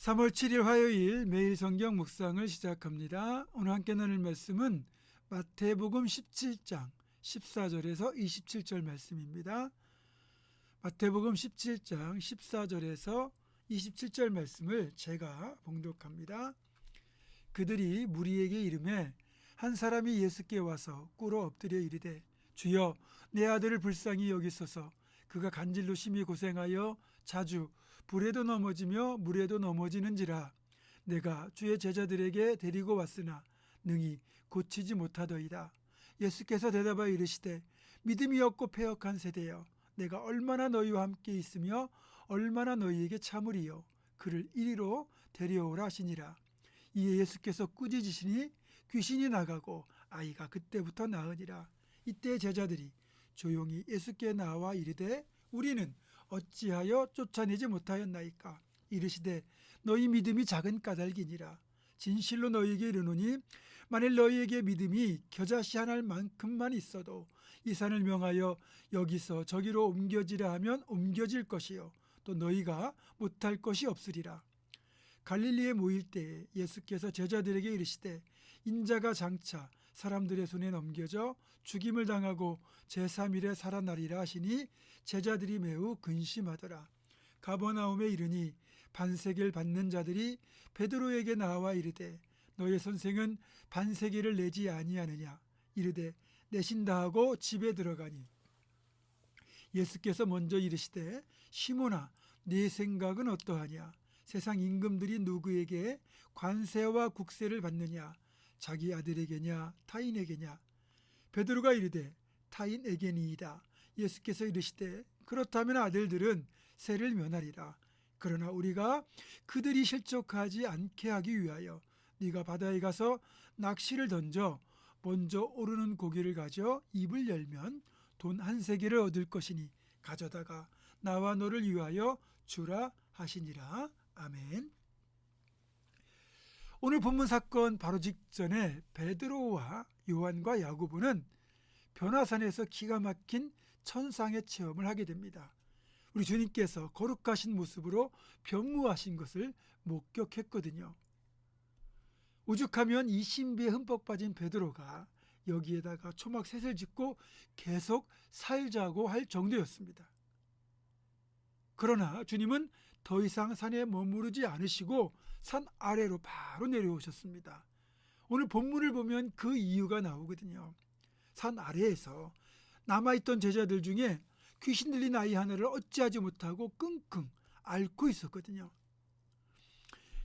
3월 7일 화요일 매일 성경 묵상을 시작합니다. 오늘 함께 나눌 말씀은 마태복음 17장 14절에서 27절 말씀입니다. 마태복음 17장 14절에서 27절 말씀을 제가 봉독합니다. 그들이 무리에게 이르매 한 사람이 예수께 와서 꿇어 엎드려 이르되 주여 내 아들을 불쌍히 여기소서. 그가 간질로 심히 고생하여 자주 불에도 넘어지며 물에도 넘어지는지라. 내가 주의 제자들에게 데리고 왔으나 능히 고치지 못하더이다. 예수께서 대답하여 이르시되 믿음이 없고 패역한 세대여, 내가 얼마나 너희와 함께 있으며 얼마나 너희에게 참으리요. 그를 이리로 데려오라 하시니라. 이에 예수께서 꾸짖으시니 귀신이 나가고 아이가 그때부터 나으니라. 이때 제자들이 조용히 예수께 나와 이르되 우리는 어찌하여 쫓아내지 못하였나이까. 이르시되 너희 믿음이 작은 까닭이니라. 진실로 너희에게 이르노니 만일 너희에게 믿음이 겨자씨 하나일 만큼만 있어도 이 산을 명하여 여기서 저기로 옮겨지라 하면 옮겨질 것이요 또 너희가 못할 것이 없으리라. 갈릴리에 모일 때에 예수께서 제자들에게 이르시되 인자가 장차 사람들의 손에 넘겨져 죽임을 당하고 제3일에 살아나리라 하시니 제자들이 매우 근심하더라. 가버나움에 이르니 반세계를 받는 자들이 베드로에게 나와 이르되 너의 선생은 반세계를 내지 아니하느냐. 이르되 내신다 하고 집에 들어가니 예수께서 먼저 이르시되 시몬아 네 생각은 어떠하냐. 세상 임금들이 누구에게 관세와 국세를 받느냐. 자기 아들에게냐 타인에게냐. 베드로가 이르되 타인에게니이다. 예수께서 이르시되 그렇다면 아들들은 세를 면하리라. 그러나 우리가 그들이 실족하지 않게 하기 위하여 네가 바다에 가서 낚시를 던져 먼저 오르는 고기를 가져 입을 열면 돈 한 세겔을 얻을 것이니 가져다가 나와 너를 위하여 주라 하시니라. 아멘. 오늘 본문 사건 바로 직전에 베드로와 요한과 야고보는 변화산에서 기가 막힌 천상의 체험을 하게 됩니다. 우리 주님께서 거룩하신 모습으로 변무하신 것을 목격했거든요. 오죽하면 이 신비에 흠뻑 빠진 베드로가 여기에다가 초막셋을 짓고 계속 살자고 할 정도였습니다. 그러나 주님은 더 이상 산에 머무르지 않으시고 산 아래로 바로 내려오셨습니다. 오늘 본문을 보면 그 이유가 나오거든요. 산 아래에서 남아있던 제자들 중에 귀신 들린 아이 하나를 어찌하지 못하고 끙끙 앓고 있었거든요.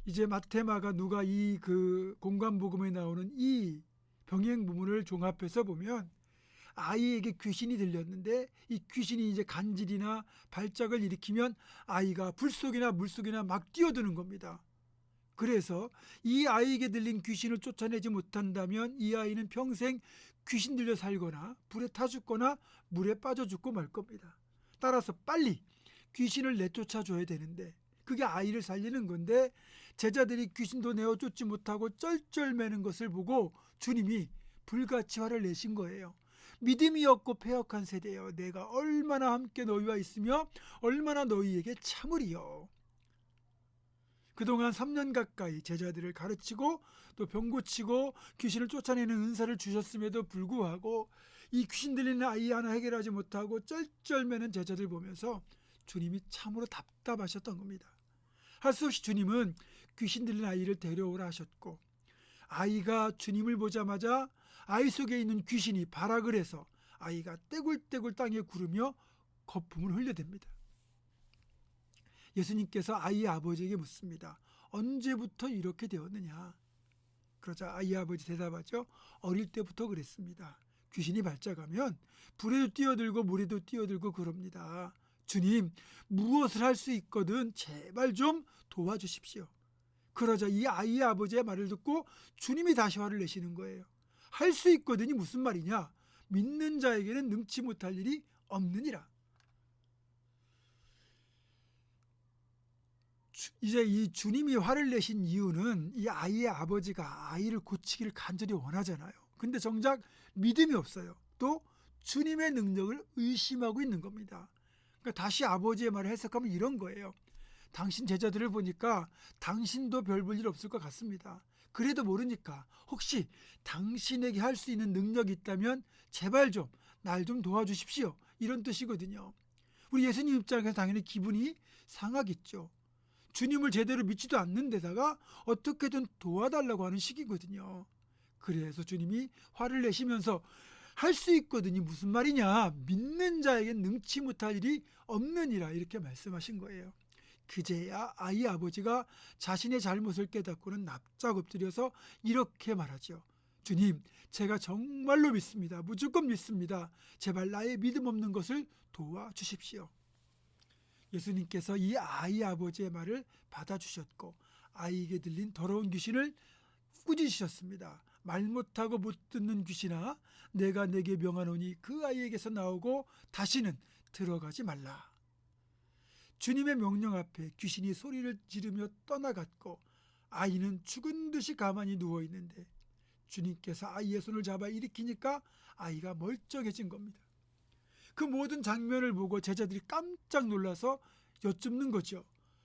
이제 마태, 마가, 누가 이 공관복음에 나오는 이 병행 부문을 종합해서 보면 아이에게 귀신이 들렸는데 이 귀신이 이제 간질이나 발작을 일으키면 아이가 불 속이나 물 속이나 막 뛰어드는 겁니다. 그래서 이 아이에게 들린 귀신을 쫓아내지 못한다면 이 아이는 평생 귀신 들려 살거나 불에 타 죽거나 물에 빠져 죽고 말 겁니다. 따라서 빨리 귀신을 내쫓아 줘야 되는데 그게 아이를 살리는 건데 제자들이 귀신도 내어 쫓지 못하고 쩔쩔매는 것을 보고 주님이 불같이 화를 내신 거예요. 믿음이 없고 패역한 세대여, 내가 얼마나 함께 너희와 있으며 얼마나 너희에게 참으리요. 그동안 3년 가까이 제자들을 가르치고 또 병 고치고 귀신을 쫓아내는 은사를 주셨음에도 불구하고 이 귀신 들리는 아이 하나 해결하지 못하고 쩔쩔매는 제자들 보면서 주님이 참으로 답답하셨던 겁니다. 할 수 없이 주님은 귀신 들린 아이를 데려오라 하셨고 아이가 주님을 보자마자 아이 속에 있는 귀신이 발악을 해서 아이가 떼굴떼굴 땅에 구르며 거품을 흘려댑니다. 예수님께서 아이의 아버지에게 묻습니다. 언제부터 이렇게 되었느냐? 그러자 아이 아버지 대답하죠. 어릴 때부터 그랬습니다. 귀신이 발작하면 불에도 뛰어들고 물에도 뛰어들고 그럽니다. 주님, 무엇을 할 수 있거든 제발 좀 도와주십시오. 그러자 이 아이의 아버지의 말을 듣고 주님이 다시 화를 내시는 거예요. 할 수 있거든이 무슨 말이냐? 믿는 자에게는 능치 못할 일이 없느니라. 이제 이 주님이 화를 내신 이유는 이 아이의 아버지가 아이를 고치기를 간절히 원하잖아요. 근데 정작 믿음이 없어요. 또 주님의 능력을 의심하고 있는 겁니다. 그러니까 다시 아버지의 말을 해석하면 이런 거예요. 당신 제자들을 보니까 당신도 별 볼 일 없을 것 같습니다. 그래도 모르니까 혹시 당신에게 할 수 있는 능력이 있다면 제발 좀 날 좀 도와주십시오. 이런 뜻이거든요. 우리 예수님 입장에서 당연히 기분이 상하겠죠. 주님을 제대로 믿지도 않는 데다가 어떻게든 도와달라고 하는 식이거든요. 그래서 주님이 화를 내시면서 할 수 있거든요. 무슨 말이냐? 믿는 자에겐 능치 못할 일이 없느니라 이렇게 말씀하신 거예요. 그제야 아이 아버지가 자신의 잘못을 깨닫고는 납작 엎드려서 이렇게 말하죠. 주님, 제가 정말로 믿습니다. 무조건 믿습니다. 제발 나의 믿음 없는 것을 도와주십시오. 예수님께서 이 아이 아버지의 말을 받아주셨고 아이에게 들린 더러운 귀신을 꾸짖으셨습니다. 말 못하고 못 듣는 귀신아, 내가 내게 명하노니 그 아이에게서 나오고 다시는 들어가지 말라. 주님의 명령 앞에 귀신이 소리를 지르며 떠나갔고 아이는 죽은 듯이 가만히 누워있는데 주님께서 아이의 손을 잡아 일으키니까 아이가 멀쩡해진 겁니다. 그 모든 장면을 보고 제자들이 깜짝 놀라서 여쭙는 거죠.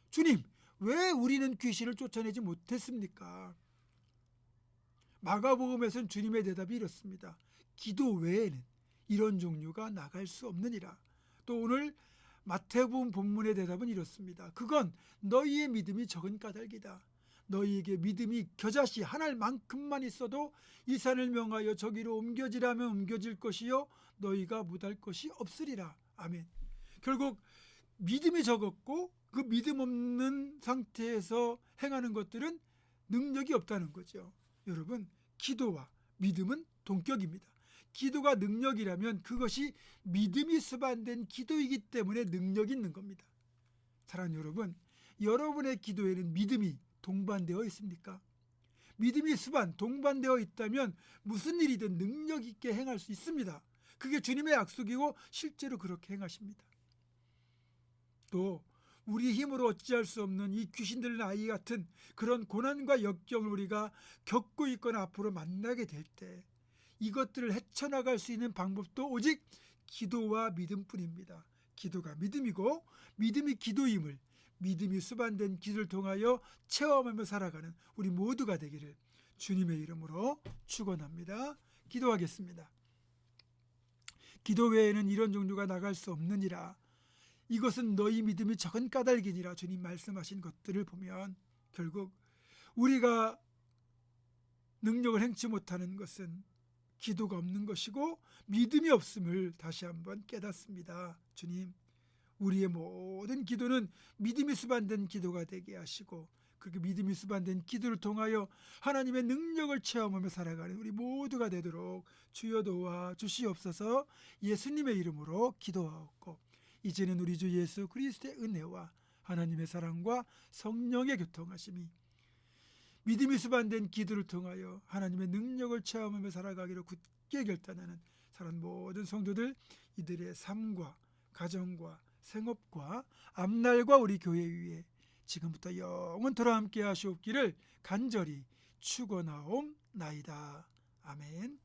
주님, 왜 우리는 귀신을 쫓아내지 못했습니까? 마가복음에서는 주님의 대답이 이렇습니다. 기도 외에는 이런 종류가 나갈 수 없느니라. 또 오늘 마태복음 본문의 대답은 이렇습니다. 그건 너희의 믿음이 적은 까닭이다. 너희에게 믿음이 겨자씨 한 알만큼만 있어도 이 산을 명하여 저기로 옮겨지라면 옮겨질 것이요 너희가 못할 것이 없으리라. 아멘. 결국 믿음이 적었고 그 믿음 없는 상태에서 행하는 것들은 능력이 없다는 거죠. 여러분, 기도와 믿음은 동격입니다. 기도가 능력이라면 그것이 믿음이 수반된 기도이기 때문에 능력이 있는 겁니다. 사랑하는 여러분, 여러분의 기도에는 믿음이 동반되어 있습니까? 믿음이 수반, 동반되어 있다면 무슨 일이든 능력 있게 행할 수 있습니다. 그게 주님의 약속이고 실제로 그렇게 행하십니다. 또 우리 힘으로 어찌할 수 없는 이 귀신 들린 아이 같은 그런 고난과 역경을 우리가 겪고 있거나 앞으로 만나게 될 때 이것들을 헤쳐나갈 수 있는 방법도 오직 기도와 믿음뿐입니다. 기도가 믿음이고 믿음이 기도임을 믿음이 수반된 기도를 통하여 체험하며 살아가는 우리 모두가 되기를 주님의 이름으로 축원합니다. 기도하겠습니다. 기도 외에는 이런 종류가 나갈 수 없느니라. 이것은 너희 믿음이 적은 까닭이니라. 주님 말씀하신 것들을 보면 결국 우리가 능력을 행치 못하는 것은 기도가 없는 것이고 믿음이 없음을 다시 한번 깨닫습니다. 주님, 우리의 모든 기도는 믿음이 수반된 기도가 되게 하시고 그렇게 믿음이 수반된 기도를 통하여 하나님의 능력을 체험하며 살아가는 우리 모두가 되도록 주여 도와 주시옵소서. 예수님의 이름으로 기도하옵고 이제는 우리 주 예수 그리스도의 은혜와 하나님의 사랑과 성령의 교통하심이 믿음이 수반된 기도를 통하여 하나님의 능력을 체험하며 살아가기로 굳게 결단하는 사랑 모든 성도들 이들의 삶과 가정과 생업과 앞날과 우리 교회 위에 지금부터 영원토록 함께 하시옵기를 간절히 축원하옵나이다. 아멘.